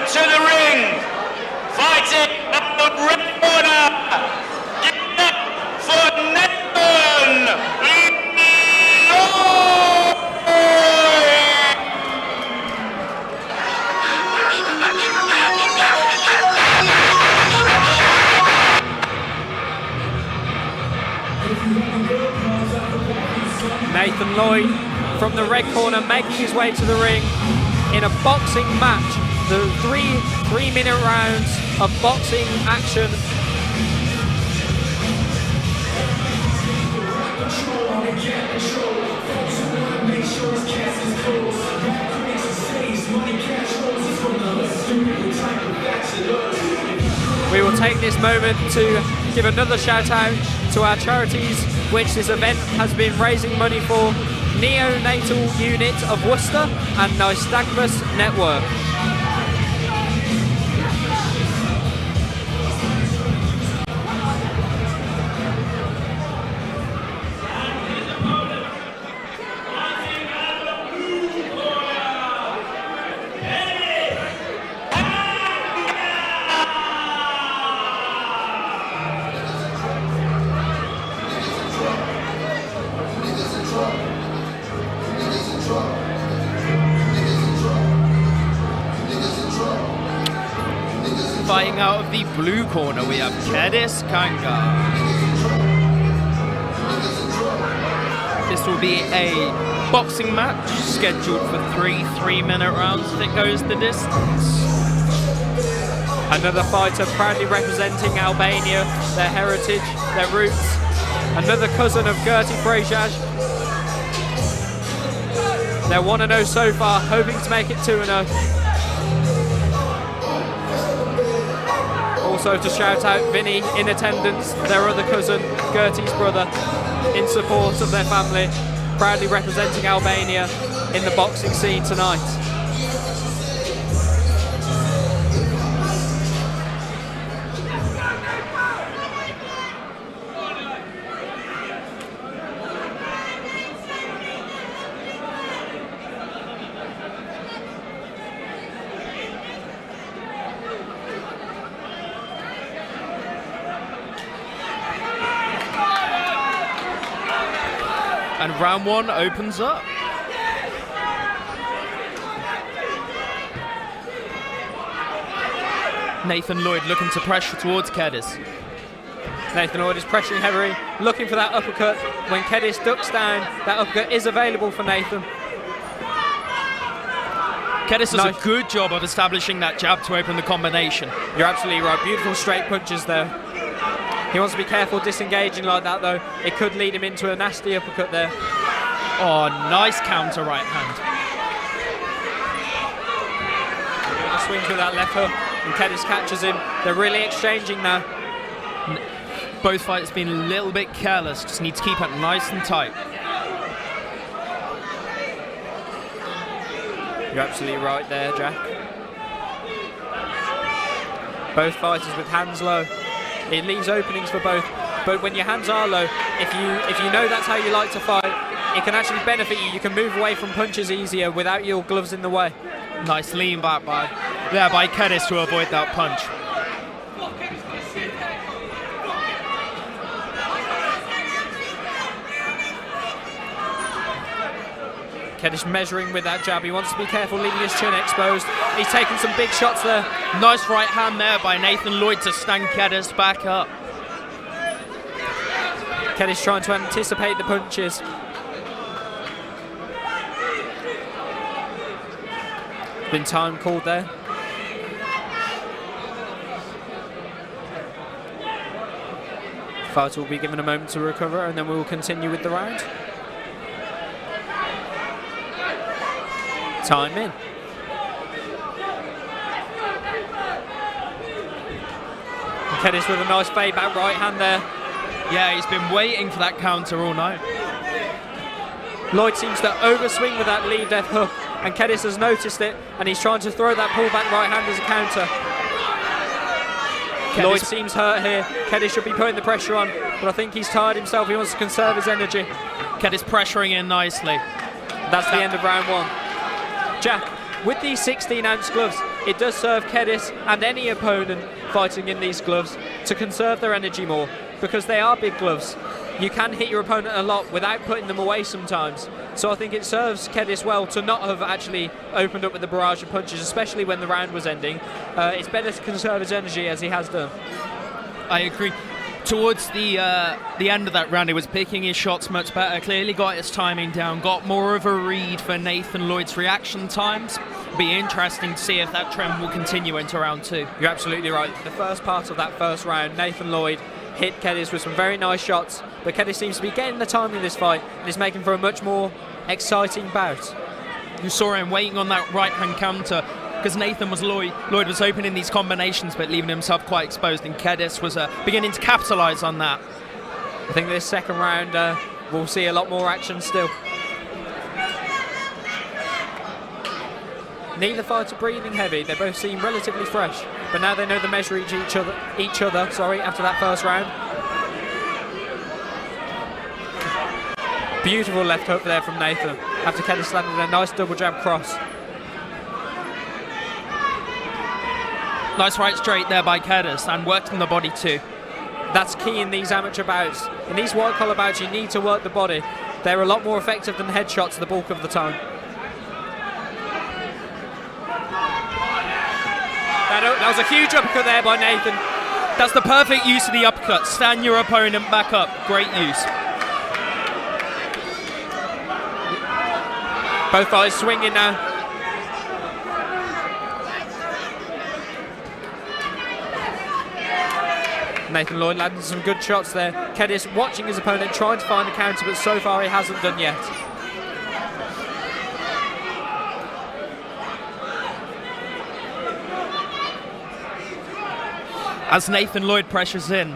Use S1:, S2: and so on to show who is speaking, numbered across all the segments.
S1: to the ring, fighting up the red corner. Give it up for Nathan Lloyd.
S2: Nathan Lloyd from the red corner making his way to the ring in a boxing match. The three-minute rounds of boxing action. We will take this moment to give another shout out to our charities which this event has been raising money for: Neonatal Unit of Worcester and Nystagmus Network.
S3: Fighting out of the blue corner, we have Kedis Cangaj. This will be a boxing match scheduled for three-minute rounds if it goes the distance.
S2: Another fighter proudly representing Albania, their heritage, their roots. Another cousin of Gertie Frejaj. They're 1-0 so far, hoping to make it 2-0. Also to shout out Vinny in attendance, their other cousin, Gertie's brother, in support of their family, proudly representing Albania in the boxing scene tonight.
S3: And round one opens up. Nathan Lloyd looking to pressure towards Kedis.
S2: Nathan Lloyd is pressuring heavily, looking for that uppercut. When Kedis ducks down, that uppercut is available for Nathan.
S3: Kedis does a good job of establishing that jab to open the combination.
S2: You're absolutely right, beautiful straight punches there. He wants to be careful disengaging like that though. It could lead him into a nasty uppercut there.
S3: Oh, nice counter right hand.
S2: He swings with that left hook and Kedis catches him. They're really exchanging now.
S3: Both fighters being a little bit careless, just need to keep it nice and tight.
S2: You're absolutely right there, Jack. Both fighters with hands low. It leaves openings for both, but when your hands are low, if you know that's how you like to fight, it can actually benefit you. You can move away from punches easier without your gloves in the way.
S3: Nice lean back by Kedis to avoid that punch.
S2: Kedis measuring with that jab. He wants to be careful leaving his chin exposed. He's taking some big shots there.
S3: Nice right hand there by Nathan Lloyd to stand Kedis back up.
S2: Kedis trying to anticipate the punches. Been time called there. Fighter will be given a moment to recover and then we will continue with the round. Time in. And Kedis with a nice fade back right hand there.
S3: Yeah, he's been waiting for that counter all night.
S2: Lloyd seems to overswing with that lead left hook and Kedis has noticed it and he's trying to throw that pullback right hand as a counter. Lloyd seems hurt here. Kedis should be putting the pressure on, but I think he's tired himself. He wants to conserve his energy.
S3: Kedis pressuring in nicely.
S2: That's the end of round one. Jack, with these 16-ounce gloves, it does serve Kedis and any opponent fighting in these gloves to conserve their energy more, because they are big gloves. You can hit your opponent a lot without putting them away sometimes. So I think it serves Kedis well to not have actually opened up with the barrage of punches, especially when the round was ending. It's better to conserve his energy as he has done.
S3: I agree. Towards the end of that round, he was picking his shots much better, clearly got his timing down, got more of a read for Nathan Lloyd's reaction times. Be interesting to see if that trend will continue into round 2.
S2: You're absolutely right. The first part of that first round, Nathan Lloyd hit Kedis with some very nice shots, but Kedis seems to be getting the timing in this fight and is making for a much more exciting bout.
S3: You saw him waiting on that right-hand counter because Nathan was Lloyd was opening these combinations but leaving himself quite exposed, and Kedis was beginning to capitalise on that.
S2: I think this second round we'll see a lot more action still. Neither fighter breathing heavy. They both seem relatively fresh, but now they know the measure each other after that first round. Beautiful left hook there from Nathan after Kedis landed a nice double jab cross.
S3: Nice right straight there by Kedis, and worked on the body too.
S2: That's key in these amateur bouts. In these white collar bouts, you need to work the body. They're a lot more effective than headshots the bulk of the time. That was a huge uppercut there by Nathan.
S3: That's the perfect use of the uppercut. Stand your opponent back up. Great use.
S2: Both fighters swinging now. Nathan Lloyd landing some good shots there. Kedis watching his opponent, trying to find a counter, but so far he hasn't done yet.
S3: As Nathan Lloyd pressures in,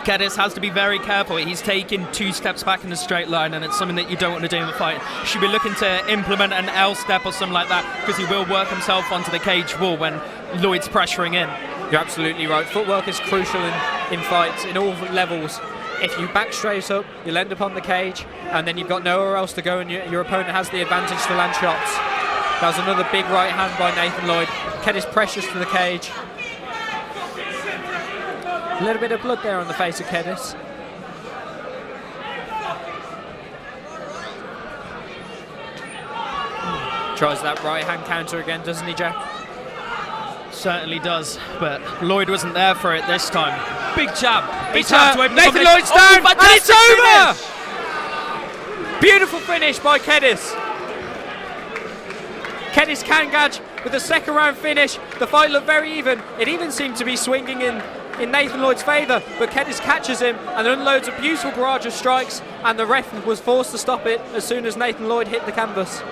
S3: Kedis has to be very careful. He's taking 2 steps back in a straight line, and it's something that you don't want to do in the fight. You should be looking to implement an L step or something like that, because he will work himself onto the cage wall when Lloyd's pressuring in.
S2: You're absolutely right. Footwork is crucial in fights, in all levels. If you back straight up, you'll end up on the cage, and then you've got nowhere else to go, and your opponent has the advantage to land shots. That was another big right hand by Nathan Lloyd. Kedis pressures to the cage. A little bit of blood there on the face of Kedis. Tries that right hand counter again, doesn't he, Jack?
S3: Certainly does, but Lloyd wasn't there for it this time. Big jab.
S2: Nathan Lloyd's down, and it's over! Beautiful finish by Kedis. Kedis Cangaj with a second round finish. The fight looked very even. It even seemed to be swinging in Nathan Lloyd's favour, but Kedis catches him and unloads a beautiful barrage of strikes, and the ref was forced to stop it as soon as Nathan Lloyd hit the canvas.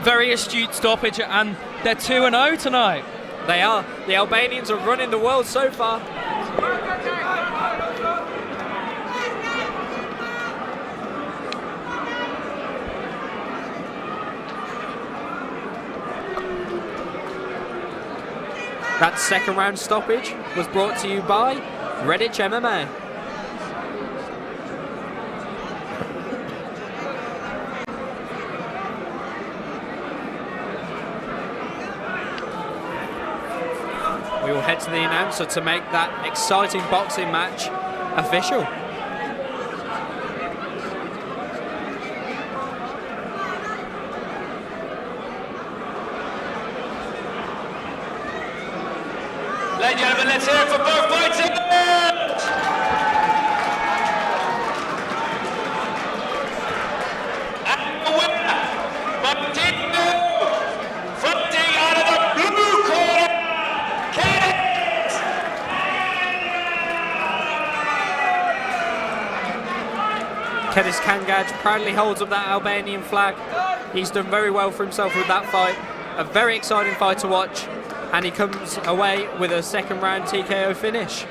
S3: Very astute stoppage, and they're 2-0 tonight.
S2: They are. The Albanians are running the world so far. That second round stoppage was brought to you by Redditch MMA. We will head to the announcer to make that exciting boxing match official.
S1: Ladies and gentlemen, let's hear it for both fighters. And the winner, fighting out of the blue corner, Kedis.
S2: Kedis Cangaj proudly holds up that Albanian flag. He's done very well for himself with that fight. A very exciting fight to watch. And he comes away with a second round TKO finish.